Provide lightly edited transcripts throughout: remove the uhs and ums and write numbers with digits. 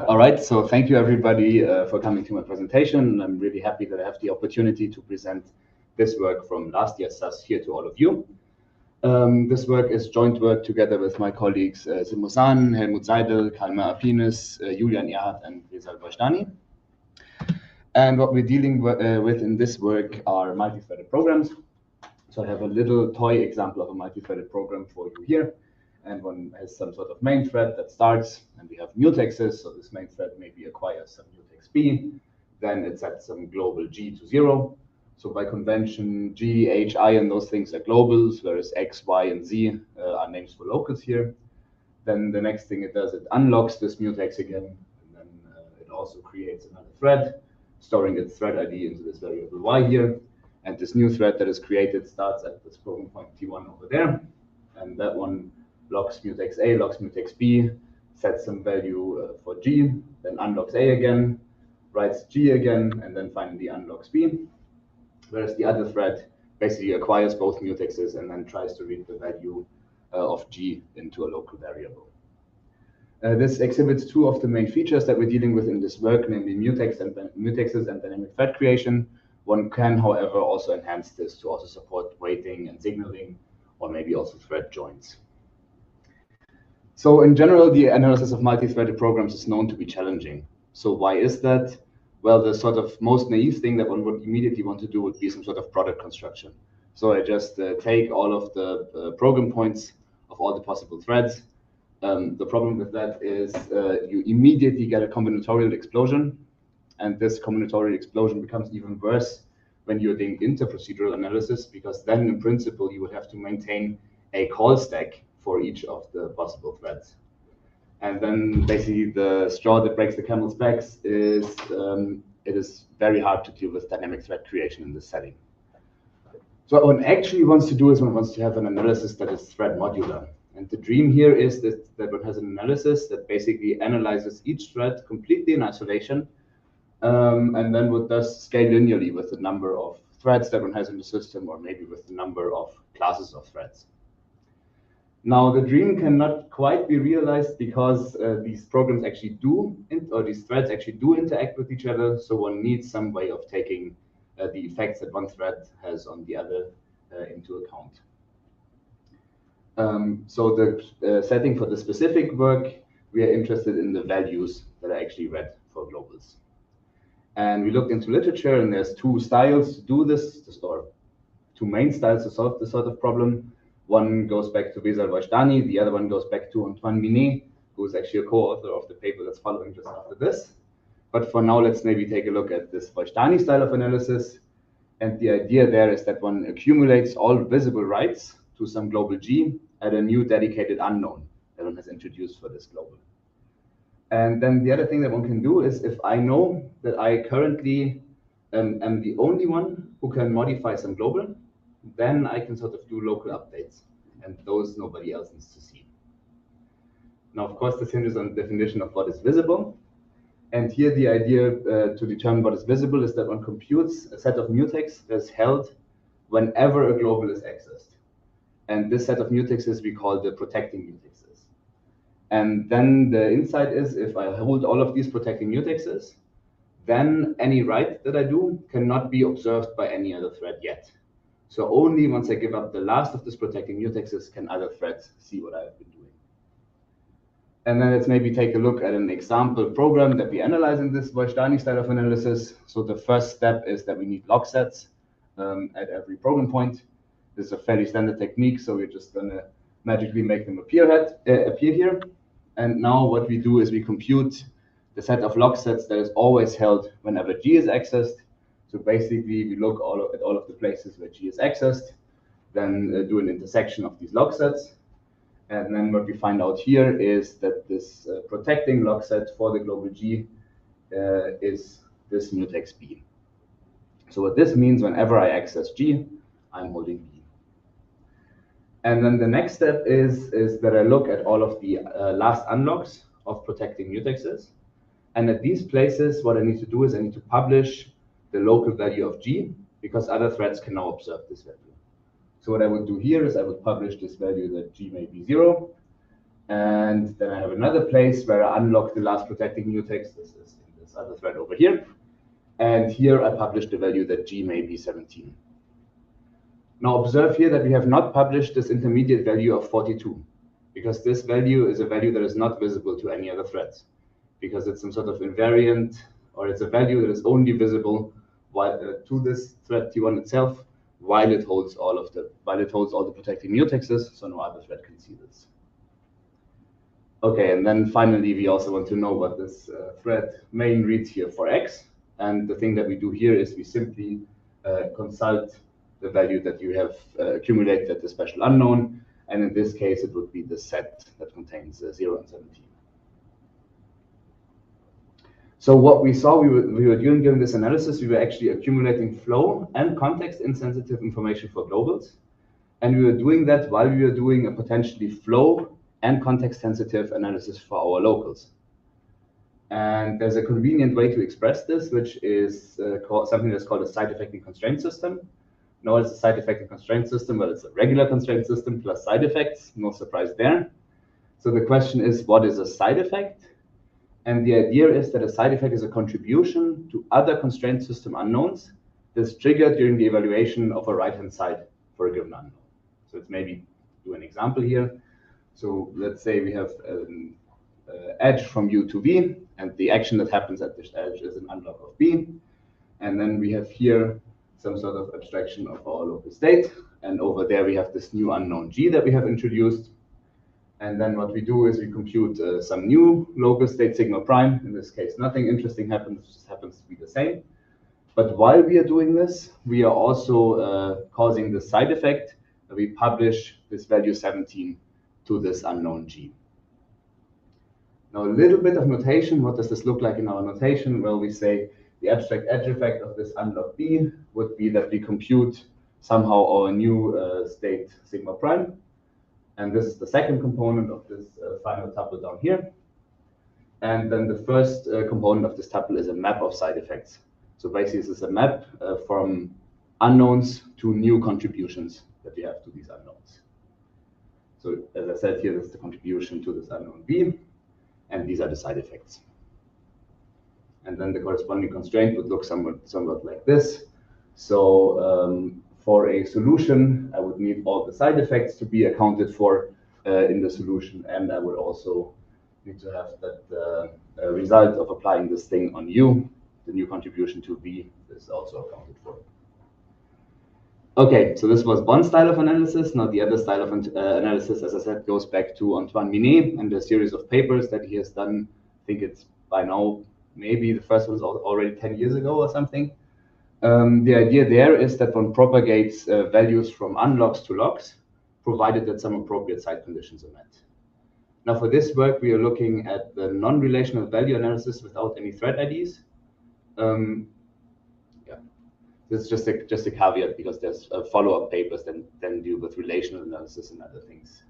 All right, so thank you everybody for coming to my presentation. I'm really happy that I have the opportunity to present this work from last year's SAS here to all of you. This work is joint work together with my colleagues Simon San, Helmut Seidel, Kalma Apinis, Julian Erhardt, and Rizal Bashtani. And what we're dealing with in this work are multi-threaded programs. So I have a little toy example of a multi-threaded program for you here. And one has some sort of main thread that starts, and we have mutexes. So this main thread maybe acquires some mutex B, then it sets some global G to 0. So by convention, G, H, I, and those things are globals, whereas X, Y, and Z are names for locals here. Then the next thing it does, it unlocks this mutex again, and then it also creates another thread, storing its thread ID into this variable Y here. And this new thread that is created starts at this program point T1 over there, and that one locks mutex A, locks mutex B, sets some value for G, then unlocks A again, writes G again, and then finally unlocks B. Whereas the other thread basically acquires both mutexes and then tries to read the value of G into a local variable. This exhibits two of the main features that we're dealing with in this work, namely mutexes and dynamic thread creation. One can, however, also enhance this to also support weighting and signaling, or maybe also thread joins. So in general, the analysis of multi-threaded programs is known to be challenging. So why is that? Well, the sort of most naive thing that one would immediately want to do would be some sort of product construction. So I just take all of the program points of all the possible threads. The problem with that is you immediately get a combinatorial explosion. And this combinatorial explosion becomes even worse when you're doing interprocedural analysis, because then in principle, you would have to maintain a call stack for each of the possible threads. And then basically the straw that breaks the camel's back is it is very hard to deal with dynamic thread creation in this setting. So what one actually wants to do is one wants to have an analysis that is thread modular. And the dream here is that one has an analysis that basically analyzes each thread completely in isolation, and then would thus scale linearly with the number of threads that one has in the system, or maybe with the number of classes of threads. Now, the dream cannot quite be realized because these programs actually do, or these threads actually do interact with each other. So one needs some way of taking the effects that one thread has on the other into account. So the setting for the specific work, we are interested in the values that are actually read for globals. And we looked into literature, and there's two styles to do this, or two main styles to solve this sort of problem. One goes back to Rizal Bashtani, the other one goes back to Antoine Miné, who is actually a co-author of the paper that's following just after this. But for now, let's maybe take a look at this Bashtani style of analysis. And the idea there is that one accumulates all visible writes to some global G at a new dedicated unknown that one has introduced for this global. And then the other thing that one can do is, if I know that I currently am the only one who can modify some global, then I can sort of do local updates, and those nobody else needs to see. Now, of course, this hinges on the definition of what is visible. And here the idea to determine what is visible is that one computes a set of mutex that is held whenever a global is accessed. And this set of mutexes we call the protecting mutexes. And then the insight is, if I hold all of these protecting mutexes, then any write that I do cannot be observed by any other thread yet. So only once I give up the last of these protecting mutexes can other threads see what I've been doing. And then let's maybe take a look at an example program that we analyze in this Bashtani style of analysis. So the first step is that we need log sets at every program point. This is a fairly standard technique, so we're just going to magically make them appear here. And now what we do is we compute the set of log sets that is always held whenever G is accessed. So basically, we look at all of the places where G is accessed, then do an intersection of these log sets. And then what we find out here is that this protecting log set for the global G is this mutex B. So what this means, whenever I access G, I'm holding B. And then the next step is that I look at all of the last unlocks of protecting mutexes. And at these places, what I need to do is I need to publish the local value of G, because other threads can now observe this value. So what I would do here is I would publish this value that G may be 0. And then I have another place where I unlock the last protecting mutex. This is in this other thread over here. And here I publish the value that G may be 17. Now observe here that we have not published this intermediate value of 42, because this value is a value that is not visible to any other threads, because it's some sort of invariant, or it's a value that is only visible to this thread T1 itself, while it holds all the protecting mutexes, so no other thread can see this. Okay, and then finally we also want to know what this thread main reads here for X. And the thing that we do here is we simply consult the value that you have accumulated at the special unknown. And in this case, it would be the set that contains 0 and 17. So what we saw we were doing during this analysis, we were actually accumulating flow and context insensitive information for globals. And we were doing that while we were doing a potentially flow and context sensitive analysis for our locals. And there's a convenient way to express this, which is something that's called a side effecting constraint system. Now it's a side effecting constraint system, but it's a regular constraint system plus side effects, no surprise there. So the question is, what is a side effect? And the idea is that a side effect is a contribution to other constraint system unknowns that's triggered during the evaluation of a right-hand side for a given unknown. So let's maybe do an example here. So let's say we have an edge from U to V, and the action that happens at this edge is an unlock of B. And then we have here some sort of abstraction of our local state. And over there we have this new unknown G that we have introduced. And then what we do is we compute some new local state sigma prime. In this case, nothing interesting happens, it just happens to be the same. But while we are doing this, we are also causing the side effect that we publish this value 17 to this unknown G. Now, a little bit of notation. What does this look like in our notation? Well, we say the abstract edge effect of this unlock B would be that we compute somehow our new state sigma prime. And this is the second component of this final tuple down here. And then the first component of this tuple is a map of side effects. So basically, this is a map from unknowns to new contributions that we have to these unknowns. So as I said here, this is the contribution to this unknown B, and these are the side effects. And then the corresponding constraint would look somewhat like this. So for a solution, I would need all the side effects to be accounted for in the solution, and I would also need to have that result of applying this thing on U, the new contribution to V, is also accounted for. Okay, so this was one style of analysis. Now the other style of analysis, as I said, goes back to Antoine Miné and the series of papers that he has done. I think it's by now, maybe the first one was already 10 years ago or something. The idea there is that one propagates values from unlocks to locks, provided that some appropriate side conditions are met. Now for this work, we are looking at the non-relational value analysis without any thread IDs. This is just a caveat because there's follow-up papers then deal with relational analysis and other things.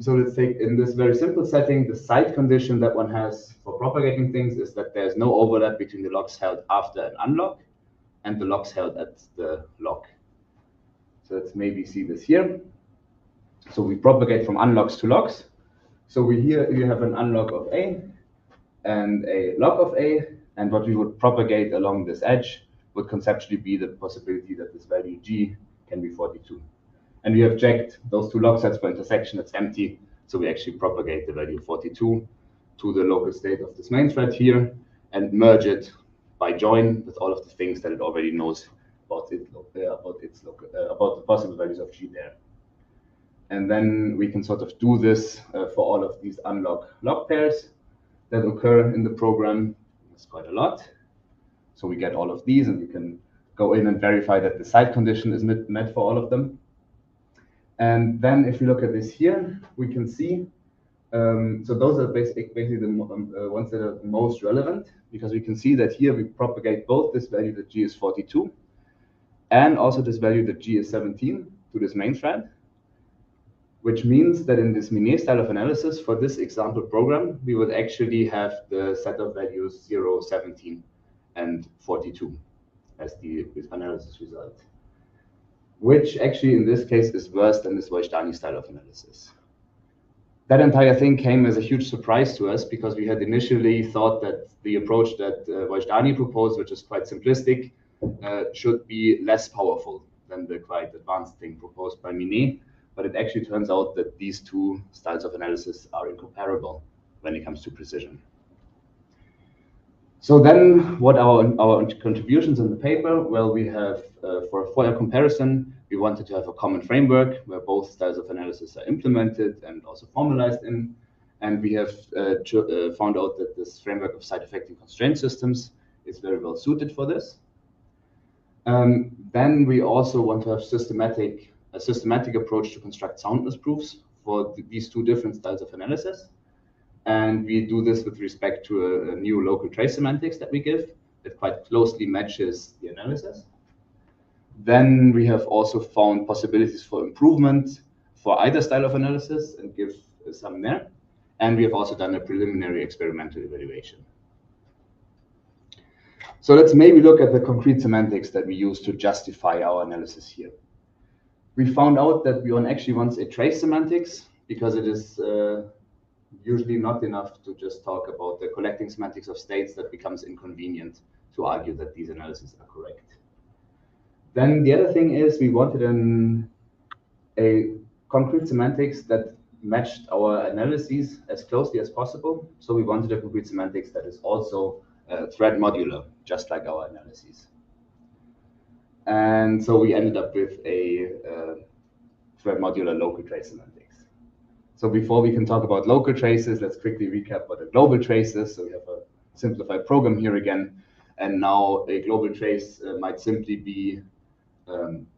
So let's take, in this very simple setting, the side condition that one has for propagating things is that there's no overlap between the locks held after an unlock and the locks held at the lock. So let's maybe see this here. So we propagate from unlocks to locks. So you have an unlock of A and a lock of A, and what we would propagate along this edge would conceptually be the possibility that this value G can be 42. And we have checked those two log sets for intersection, it's empty. So we actually propagate the value 42 to the local state of this main thread here and merge it by join with all of the things that it already knows about the possible values of G there. And then we can sort of do this for all of these unlock log pairs that occur in the program. It's quite a lot. So we get all of these, and we can go in and verify that the side condition is met for all of them. And then if we look at this here, we can see, so those are basically the ones that are most relevant, because we can see that here we propagate both this value that G is 42 and also this value that G is 17 to this main thread, which means that in this Miné style of analysis for this example program, we would actually have the set of values 0, 17, and 42 as the analysis result, which actually in this case is worse than this Vojtani style of analysis. That entire thing came as a huge surprise to us because we had initially thought that the approach that w.r.t proposed, which is quite simplistic, should be less powerful than the quite advanced thing proposed by Miné. But it actually turns out that these two styles of analysis are incomparable when it comes to precision. So then what are our contributions in the paper? Well, we have, for a comparison, we wanted to have a common framework where both styles of analysis are implemented and also formalized in. And we have found out that this framework of side-effecting constraint systems is very well suited for this. Then we also want to have a systematic approach to construct soundness proofs for these two different styles of analysis. And we do this with respect to a new local trace semantics that we give that quite closely matches the analysis. Then we have also found possibilities for improvement for either style of analysis and give some there. And we have also done a preliminary experimental evaluation. So let's maybe look at the concrete semantics that we use to justify our analysis here. We found out that we actually want a trace semantics because it is usually not enough to just talk about the collecting semantics of states. That becomes inconvenient to argue that these analyses are correct. Then the other thing is we wanted a concrete semantics that matched our analyses as closely as possible. So we wanted a concrete semantics that is also thread-modular, just like our analyses. And so we ended up with a thread-modular local trace semantics. So before we can talk about local traces, let's quickly recap what a global trace is. So we have a simplified program here again. And now a global trace might simply be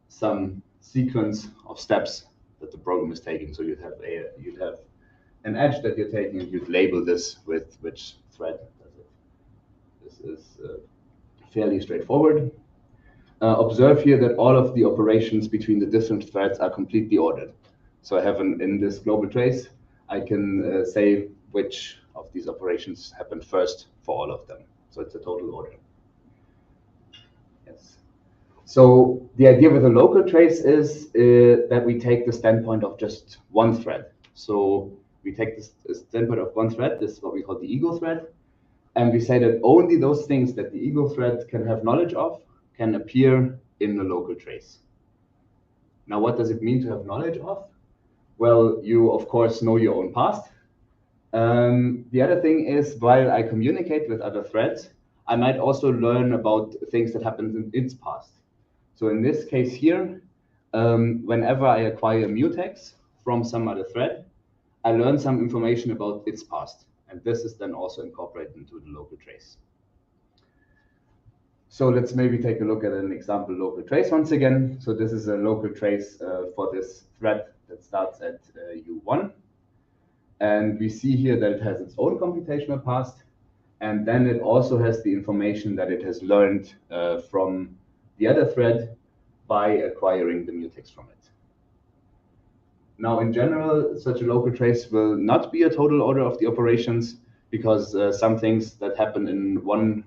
some sequence of steps that the program is taking. So you'd have an edge that you're taking, and you'd label this with which thread does it. This is fairly straightforward. Observe here that all of the operations between the different threads are completely ordered. So I have in this global trace, I can say which of these operations happened first for all of them. So it's a total order. Yes. So the idea with a local trace is that we take the standpoint of just one thread. So we take this standpoint of one thread, this is what we call the ego thread, and we say that only those things that the ego thread can have knowledge of can appear in the local trace. Now, what does it mean to have knowledge of? Well, you, of course, know your own past. The other thing is, while I communicate with other threads, I might also learn about things that happened in its past. So in this case here, whenever I acquire a mutex from some other thread, I learn some information about its past. And this is then also incorporated into the local trace. So let's maybe take a look at an example local trace once again. So this is a local trace for this thread that starts at U1. And we see here that it has its own computational past. And then it also has the information that it has learned from the other thread by acquiring the mutex from it. Now, in general, such a local trace will not be a total order of the operations because some things that happen in one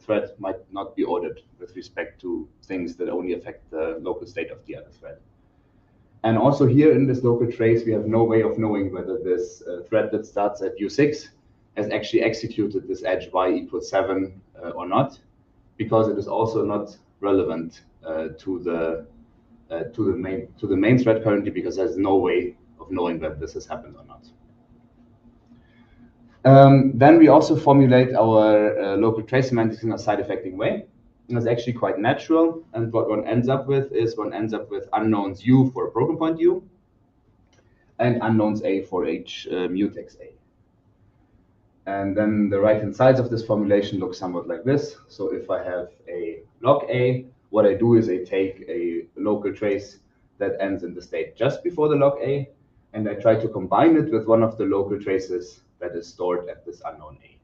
thread might not be ordered with respect to things that only affect the local state of the other thread. And also here in this local trace, we have no way of knowing whether this thread that starts at U6 has actually executed this edge y equals 7 or not, because it is also not relevant to the main thread currently, because there's no way of knowing whether this has happened or not. Then we also formulate our local trace semantics in a side-effecting way. And it's actually quite natural. And what one ends up with is unknowns u for a program point u, and unknowns a for each mutex a. And then the right-hand sides of this formulation look somewhat like this. So if I have a log a, what I do is I take a local trace that ends in the state just before the log a, and I try to combine it with one of the local traces that is stored at this unknown a.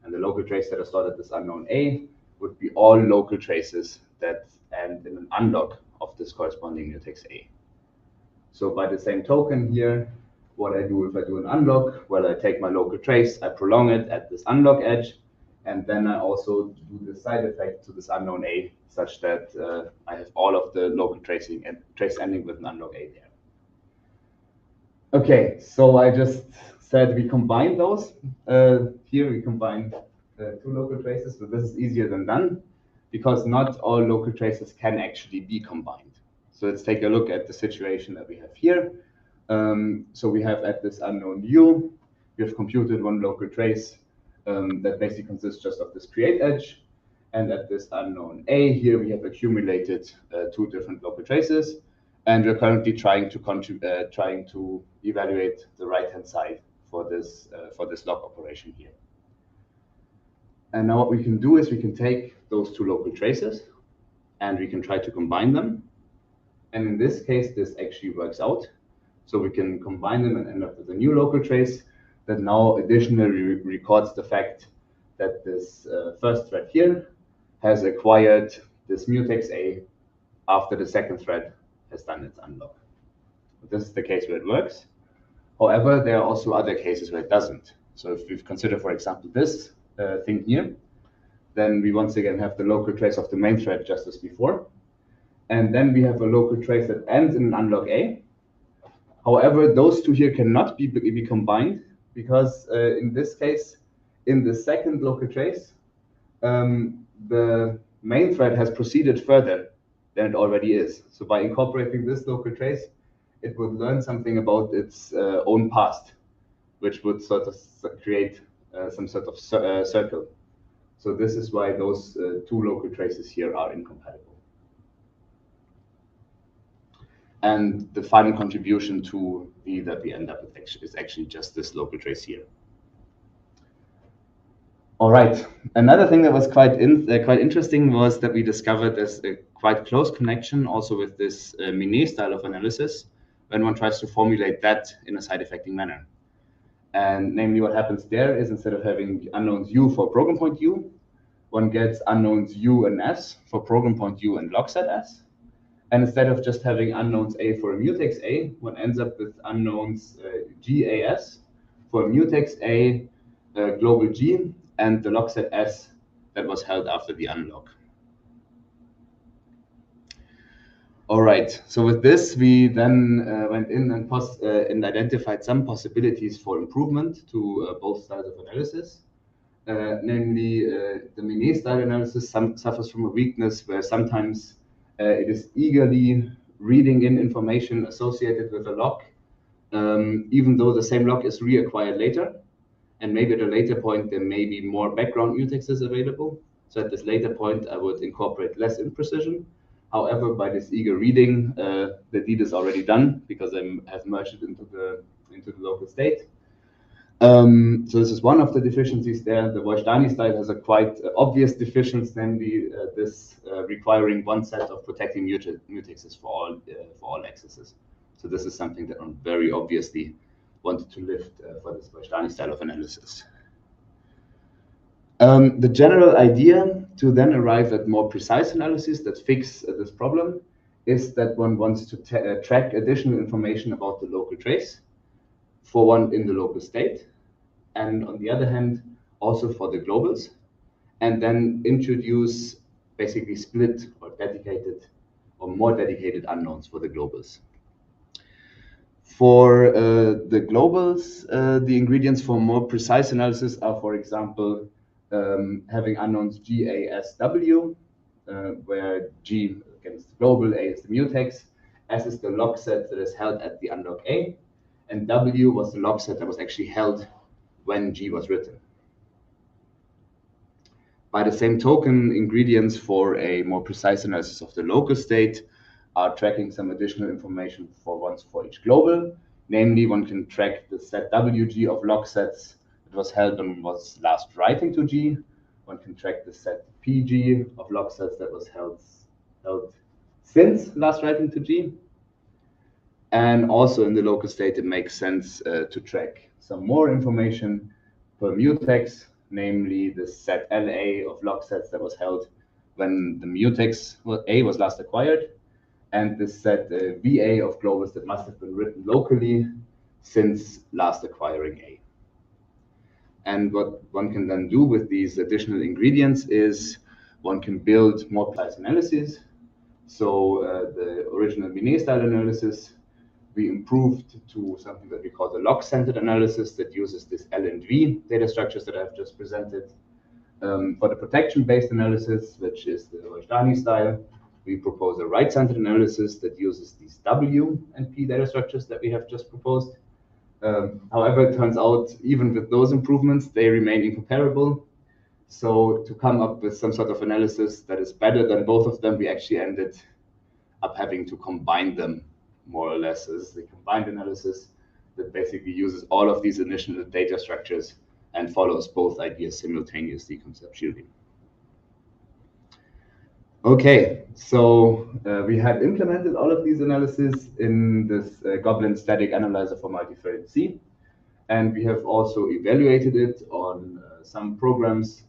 And the local trace that is stored at this unknown a would be all local traces that end in an unlock of this corresponding mutex a. So by the same token here, what I do if I do an unlock, well, I take my local trace, I prolong it at this unlock edge, and then I also do the side effect to this unknown a, such that I have all of the local trace ending with an unlock a there. Okay, so I just said we combine those. Here we combine two local traces, so this is easier than done because not all local traces can actually be combined. So let's take a look at the situation that we have here. So we have at this unknown u, we have computed one local trace that basically consists just of this create edge. And at this unknown a, here we have accumulated two different local traces. And we're currently trying to evaluate the right-hand side for this log operation here. And now what we can do is we can take those two local traces and we can try to combine them. And in this case, this actually works out. So we can combine them and end up with a new local trace that now additionally records the fact that this first thread here has acquired this mutex A after the second thread has done its unlock. This is the case where it works. However, there are also other cases where it doesn't. So if we consider, for example, this thing here, then we once again have the local trace of the main thread just as before. And then we have a local trace that ends in an unlock A. However, those two here cannot be combined because in this case, in the second local trace, the main thread has proceeded further than it already is. So by incorporating this local trace, it would learn something about its own past, which would sort of create some sort of circle. So this is why those two local traces here are incompatible. And the final contribution to V that we end up with is actually just this local trace here. All right. Another thing that was quite interesting was that we discovered there's a quite close connection also with this Miné style of analysis when one tries to formulate that in a side-effecting manner. And namely, what happens there is instead of having unknowns u for program point u, one gets unknowns u and s for program point u and log set s. And instead of just having unknowns a for a mutex a, one ends up with unknowns gas for a mutex a, global g, and the log set s that was held after the unlock. All right, so with this, we then went in and identified some possibilities for improvement to both styles of analysis. Namely, the Miné style analysis suffers from a weakness where sometimes it is eagerly reading in information associated with a log, even though the same log is reacquired later. And maybe at a later point, there may be more background mutexes available. So at this later point, I would incorporate less imprecision. However, by this eager reading, the deed is already done because I have merged it into the local state. So this is one of the deficiencies there. The w.r.t style has a quite obvious deficiency, namely this requiring one set of protecting mutexes for all accesses. So this is something that one very obviously wanted to lift for this w.r.t style of analysis. The general idea to then arrive at more precise analysis that fix this problem is that one wants to track additional information about the local trace for one in the local state, and on the other hand, also for the globals, and then introduce basically split or dedicated or more dedicated unknowns for the globals. For the globals, the ingredients for more precise analysis are, for example, having unknowns G, A, S, W, where G again is the global, A is the mutex, S is the log set that is held at the unlock A, and W was the log set that was actually held when G was written. By the same token, ingredients for a more precise analysis of the local state are tracking some additional information for each global. Namely, one can track the set WG of log sets that was held when was last writing to G. One can track the set PG of log sets that was held since last writing to G. And also in the local state, it makes sense to track some more information per mutex, namely the set LA of log sets that was held when the mutex A was last acquired, and the set VA of globals that must have been written locally since last acquiring A. And what one can then do with these additional ingredients is one can build more precise analyses. So the original Miné style analysis, we improved to something that we call the log-centered analysis that uses this L and V data structures that I've just presented. For the protection-based analysis, which is the w.r.t style, we propose a right-centered analysis that uses these W and P data structures that we have just proposed. However, it turns out, even with those improvements, they remain incomparable. So to come up with some sort of analysis that is better than both of them, we actually ended up having to combine them more or less as the combined analysis that basically uses all of these initial data structures and follows both ideas simultaneously conceptually. Okay, so we have implemented all of these analyses in this GOBLINT static analyzer for multi-threaded C, and we have also evaluated it on some programs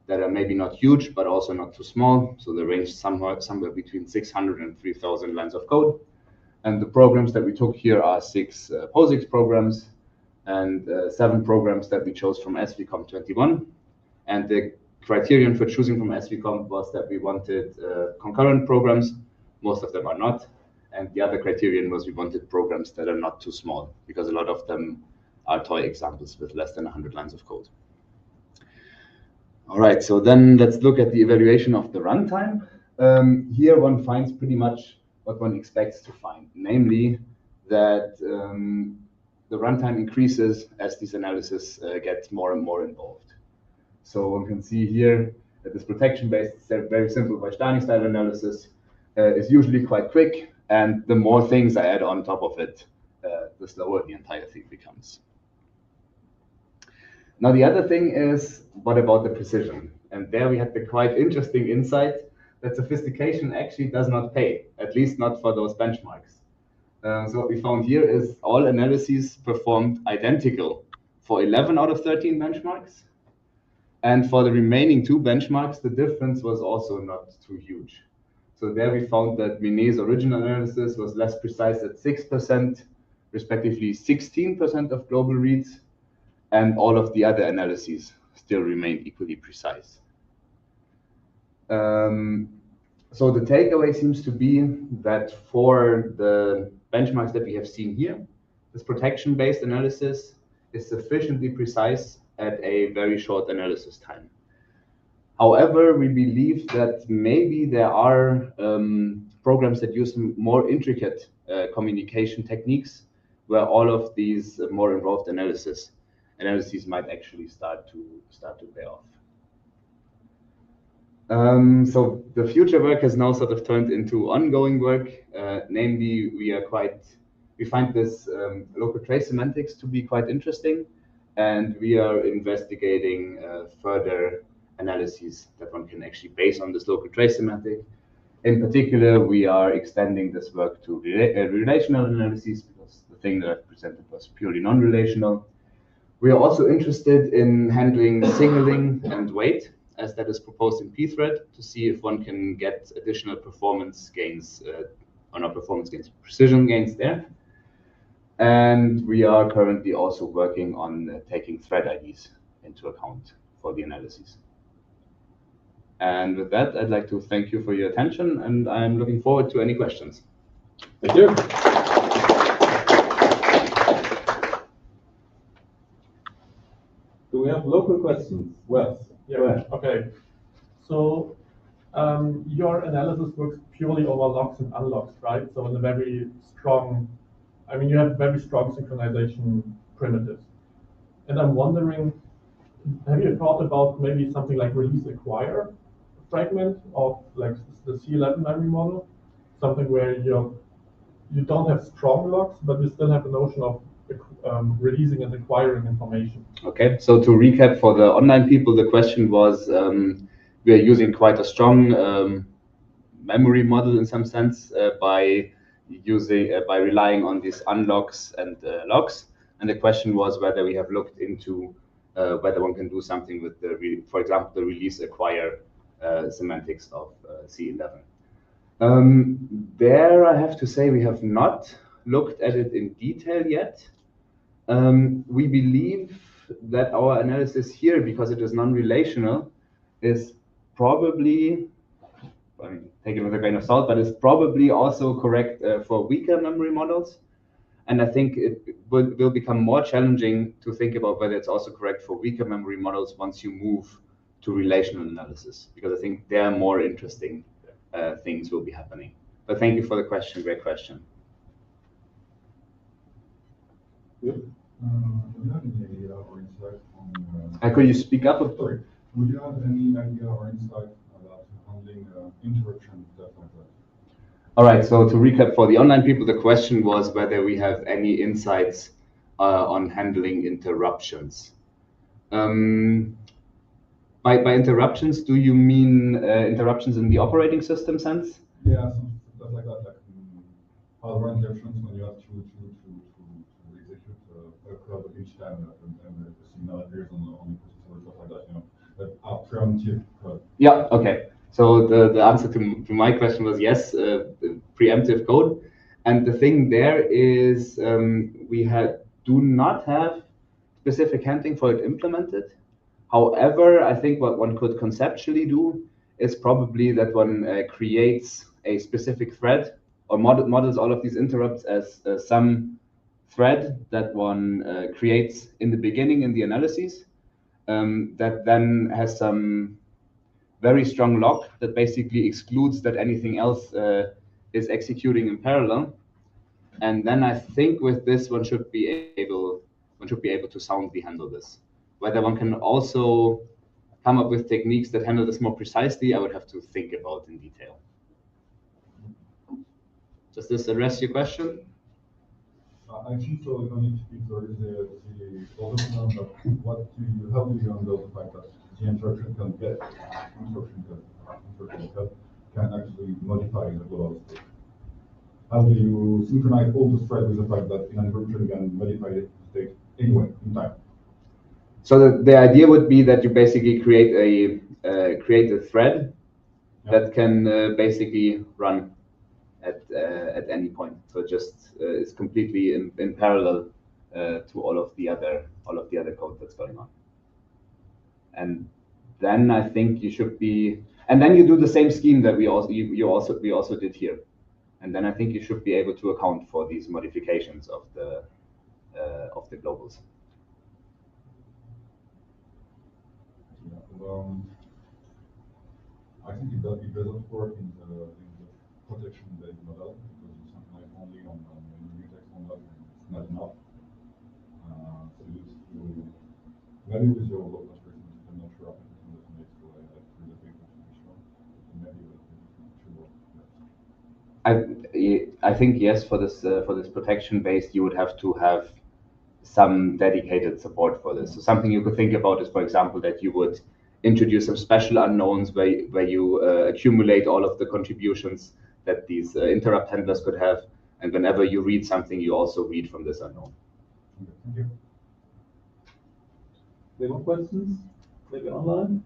that are maybe not huge, but also not too small. So they range somewhere between 600 and 3,000 lines of code. And the programs that we took here are 6 POSIX programs and 7 programs that we chose from SVCOM 21. And the criterion for choosing from SVCOM was that we wanted concurrent programs. Most of them are not. And the other criterion was we wanted programs that are not too small, because a lot of them are toy examples with less than 100 lines of code. All right, so then let's look at the evaluation of the runtime. Here one finds pretty much what one expects to find, namely that the runtime increases as these analyses get more and more involved. So one can see here that this protection-based, very simple w.r.t style analysis is usually quite quick, and the more things I add on top of it, the slower the entire thing becomes. Now, the other thing is, what about the precision? And there we had the quite interesting insight that sophistication actually does not pay, at least not for those benchmarks. So what we found here is all analyses performed identical for 11 out of 13 benchmarks. And for the remaining 2 benchmarks, the difference was also not too huge. So there we found that Miné's original analysis was less precise at 6%, respectively 16% of global reads, and all of the other analyses still remained equally precise. So the takeaway seems to be that for the benchmarks that we have seen here, this protection-based analysis is sufficiently precise at a very short analysis time. However, we believe that maybe there are programs that use more intricate communication techniques where all of these more involved analyses might actually start to pay off. So the future work has now sort of turned into ongoing work. Namely, we find this local trace semantics to be quite interesting, and we are investigating further analyses that one can actually base on this local trace semantic. In particular, we are extending this work to relational analyses, because the thing that I've presented was purely non-relational. We are also interested in handling signaling and weight, as that is proposed in pthread, to see if one can get additional performance gains, or not performance gains, precision gains there. And we are currently also working on taking thread IDs into account for the analyses. And with that, I'd like to thank you for your attention, and I'm looking forward to any questions. Thank you. Do we have local questions? Well, yeah. Okay. So your analysis works purely over logs and unlogs, right? So in a very strong, you have very strong synchronization primitives. And I'm wondering, have you thought about maybe something like release acquire fragment of like the C11 memory model? Something where you don't have strong logs, but you still have a notion of releasing and acquiring information. Okay, so to recap for the online people, the question was, we are using quite a strong memory model in some sense by relying on these unlocks and logs. And the question was whether we have looked into whether one can do something with for example, the release acquire semantics of C11. There, I have to say, we have not looked at it in detail yet. We believe that our analysis here, because it is non-relational, is probably, take it with a grain of salt, but it's probably also correct for weaker memory models. And I think it will become more challenging to think about whether it's also correct for weaker memory models once you move to relational analysis, because I think there are more interesting things will be happening. But thank you for the question, great question. Yep. Do you have any idea or insight on? Could you speak up? Sorry. Would you have any idea or insight about handling interruption, stuff like that? All right. So to recap for the online people, the question was whether we have any insights on handling interruptions. By interruptions, do you mean interruptions in the operating system sense? Yeah, some stuff like that, like hardware interruptions when you have to execute a code each time and the signal appears on the processor, stuff like that, you know, that are preemptive code. Yeah, okay. So the answer to my question was yes, preemptive code. And the thing there is we do not have specific handling for it implemented. However, I think what one could conceptually do is probably that one creates a specific thread or models all of these interrupts as some thread that one creates in the beginning in the analyses that then has some very strong lock that basically excludes that anything else is executing in parallel. And then I think with this one should be able to soundly handle this. Whether one can also come up with techniques that handle this more precisely, I would have to think about in detail. Does this address your question? I think so. Only if there is the other one, but how do you handle the fact that the instruction can actually modify the global state? How do you synchronize all the threads with the fact that an encryption can modify the state anyway in time? So the idea would be that you basically create a thread that can basically run at any point. So it just is completely in parallel to all of the other code that's going on. And then I think you should be, and then you do the same scheme that we also did here. And then I think you should be able to account for these modifications of the globals. I think it doesn't work in the protection-based model because you synchronize only on mutex model and it's not enough. So maybe with your local person, I'm not sure if it's next to a presentation to be sure. Maybe it should work. I think yes, for this protection based, you would have to have some dedicated support for this. So something you could think about is, for example, that you would introduce some special unknowns where you accumulate all of the contributions that these interrupt handlers could have, and whenever you read something, you also read from this unknown. Thank you. Any more questions? Maybe online?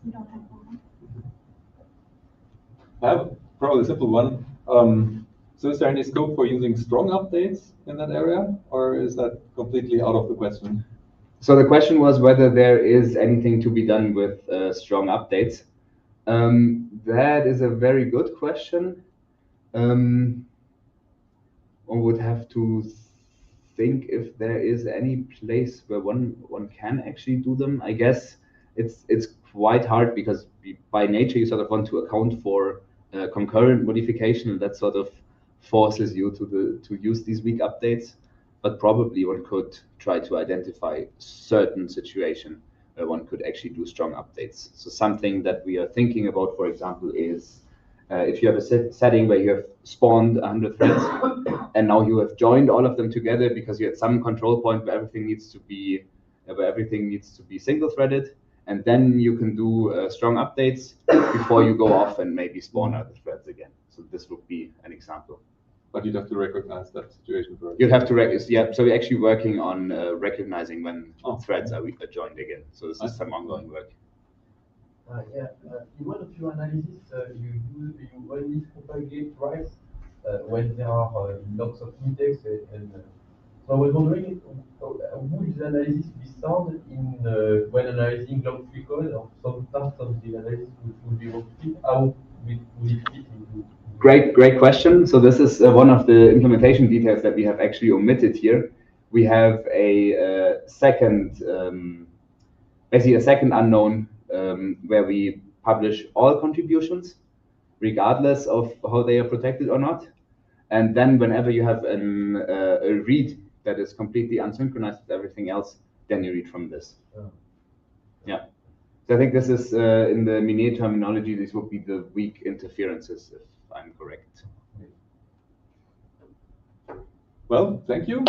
We don't have one. I have probably a simple one. So is there any scope for using strong updates in that area, or is that completely out of the question? So the question was whether there is anything to be done with strong updates. That is a very good question. One would have to think if there is any place where one can actually do them. I guess it's quite hard because by nature you sort of want to account for concurrent modification, and that sort of forces you to use these weak updates. But probably one could try to identify certain situation where one could actually do strong updates. So something that we are thinking about, for example, is if you have a setting where you have spawned 100 threads and now you have joined all of them together because you had some control point where everything needs to be single threaded, and then you can do strong updates before you go off and maybe spawn other threads again. So this would be an example. But you'd have to recognize that situation first. You'd have to yeah. So we're actually working on recognizing when threads are joined again. So this is some ongoing work. In one of your analyses, you only propagate writes when there are lots of index, and so I was wondering, would the analysis be sound in when analyzing log-free code, or some parts of the analysis would be wrong fit? How would it fit into? great question. So this is one of the implementation details that we have actually omitted here. We have a second, basically a second unknown where we publish all contributions, regardless of how they are protected or not. And then whenever you have a read that is completely unsynchronized with everything else, then you read from this. Oh. Yeah. So I think this is, in the Miné terminology, these would be the weak interferences, if I'm correct. Well, thank you.